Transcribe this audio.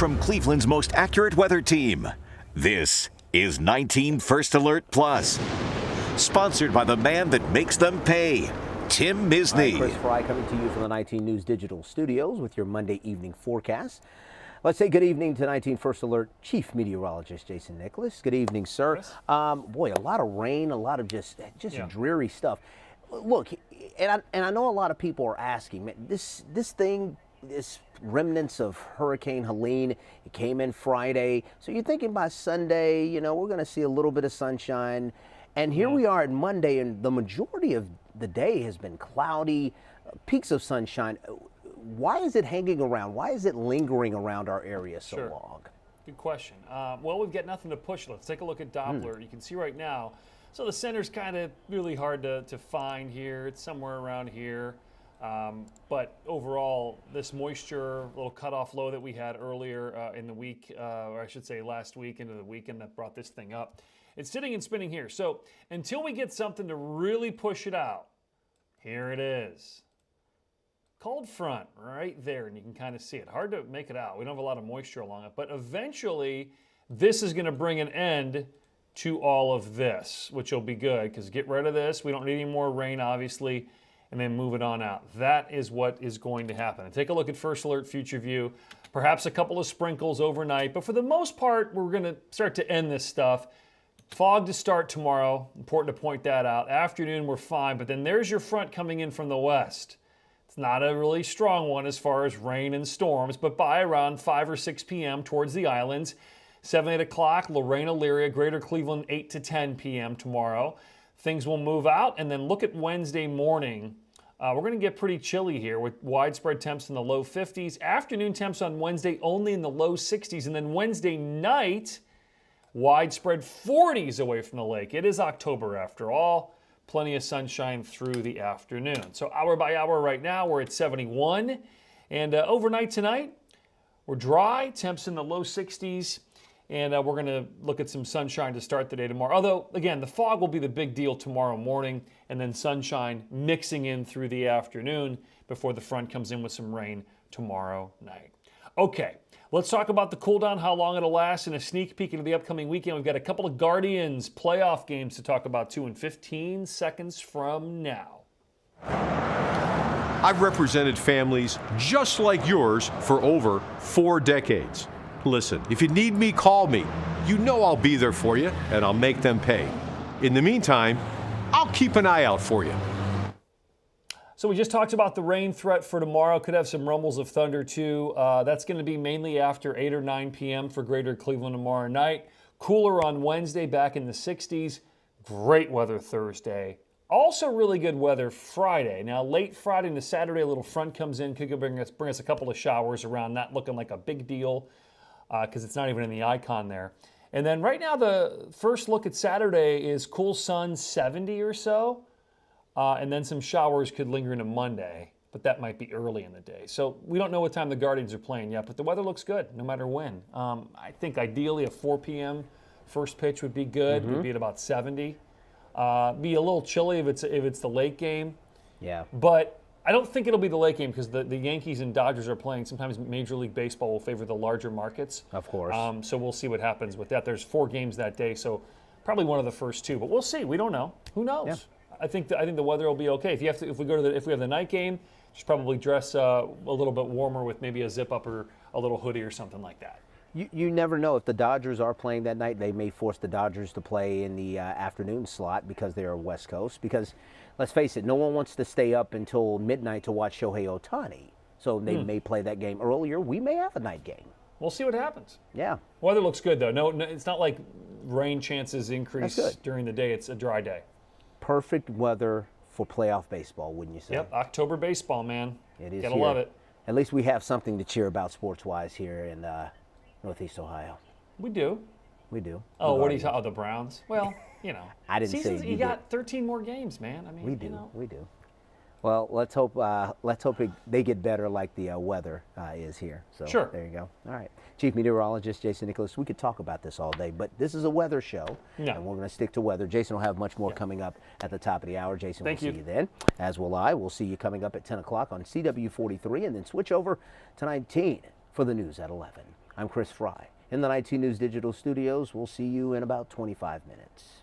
from Cleveland's most accurate weather team. This is 19 First Alert Plus, sponsored by the man that makes them pay, Tim Misney. Chris Fry coming to you from the 19 News Digital Studios with your Monday evening forecast. Let's say good evening to 19 First Alert Chief Meteorologist Jason Nicholas. Good evening, sir. Boy, a lot of rain, a lot of just dreary stuff. Look, and I know a lot of people are asking, man, this remnants of Hurricane Helene, it came in Friday. So you're thinking by Sunday, you know, we're going to see a little bit of sunshine. And here we are at Monday, and the majority of the day has been cloudy, peaks of sunshine. Why is it hanging around? Why is it lingering around our area so long? Good question. Well, we've got nothing to push. Let's take a look at Doppler. You can see right now. So the center's kind of really hard to find here. It's somewhere around here. But overall, this moisture, little cutoff low that we had earlier in the week, or I should say last week into the weekend that brought this thing up, it's sitting and spinning here. So until we get something to really push it out, here it is. Cold front right there, and you can kind of see it. Hard to make it out. We don't have a lot of moisture along it, but eventually this is going to bring an end to all of this, which will be good because get rid of this. We don't need any more rain, obviously, and then move it on out. That is what is going to happen. And take a look at First Alert Future View. Perhaps a couple of sprinkles overnight, but for the most part, we're going to start to end this stuff. Fog to start tomorrow. Important to point that out. Afternoon, we're fine, but then there's your front coming in from the west. It's not a really strong one as far as rain and storms, but by around 5 or 6 p.m. towards the islands, 7, 8 o'clock, Lorraine, Elyria, Greater Cleveland, 8 to 10 p.m. tomorrow. Things will move out, and then look at Wednesday morning. We're going to get pretty chilly here with widespread temps in the low 50s. Afternoon temps on Wednesday only in the low 60s, and then Wednesday night, widespread 40s away from the lake. It is October after all. Plenty of sunshine through the afternoon. So hour by hour right now, we're at 71. And overnight tonight, we're dry, temps in the low 60s. And we're going to look at some sunshine to start the day tomorrow. Although, again, the fog will be the big deal tomorrow morning. And then sunshine mixing in through the afternoon before the front comes in with some rain tomorrow night. Okay. Let's talk about the cool down, how long it'll last, and a sneak peek into the upcoming weekend. We've got a couple of Guardians playoff games to talk about, too, in 15 seconds from now. I've represented families just like yours for over 4 decades. Listen, if you need me, call me. You know I'll be there for you, and I'll make them pay. In the meantime, I'll keep an eye out for you. So we just talked about the rain threat for tomorrow. Could have some rumbles of thunder, too. That's going to be mainly after 8 or 9 p.m. for Greater Cleveland tomorrow night. Cooler on Wednesday, back in the 60s. Great weather Thursday. Also really good weather Friday. Now, late Friday into Saturday, a little front comes in. Could bring us a couple of showers around. Not looking like a big deal because it's not even in the icon there. And then right now, the first look at Saturday is cool sun, 70 or so. And then some showers could linger into Monday, but that might be early in the day. So we don't know what time the Guardians are playing yet, but the weather looks good no matter when. I think ideally a 4 p.m. first pitch would be good. Would be at about 70. Be a little chilly if it's the late game. Yeah. But I don't think it'll be the late game because the Yankees and Dodgers are playing. Sometimes Major League Baseball will favor the larger markets. Of course. So we'll see what happens with that. There's 4 games that day, so probably one of the first 2, but we'll see. We don't know. Who knows? Yeah. I think the weather will be okay. If we have the night game, just probably dress a little bit warmer with maybe a zip up or a little hoodie or something like that. You never know. If the Dodgers are playing that night, they may force the Dodgers to play in the afternoon slot because they're West Coast. Because let's face it, no one wants to stay up until midnight to watch Shohei Ohtani. So they may play that game earlier. We may have a night game. We'll see what happens. Yeah. Weather looks good though. No, it's not like rain chances increase during the day. It's a dry day. Perfect weather for playoff baseball, wouldn't you say? Yep, October baseball, man. It is. Gotta love it. At least we have something to cheer about sports-wise here in Northeast Ohio. We do. We do. Oh, what are you talking? Oh, the Browns. Well, you know. I didn't say you got 13 more games, man. I mean, we do. You know. We do. Well, let's hope they get better like the weather is here. So sure. There you go. All right. Chief Meteorologist Jason Nicholas, we could talk about this all day, but this is a weather show, and we're going to stick to weather. Jason will have much more coming up at the top of the hour. Jason, we'll see you then, as will I. We'll see you coming up at 10 o'clock on CW43, and then switch over to 19 for the news at 11. I'm Chris Fry. In the 19 News Digital Studios, we'll see you in about 25 minutes.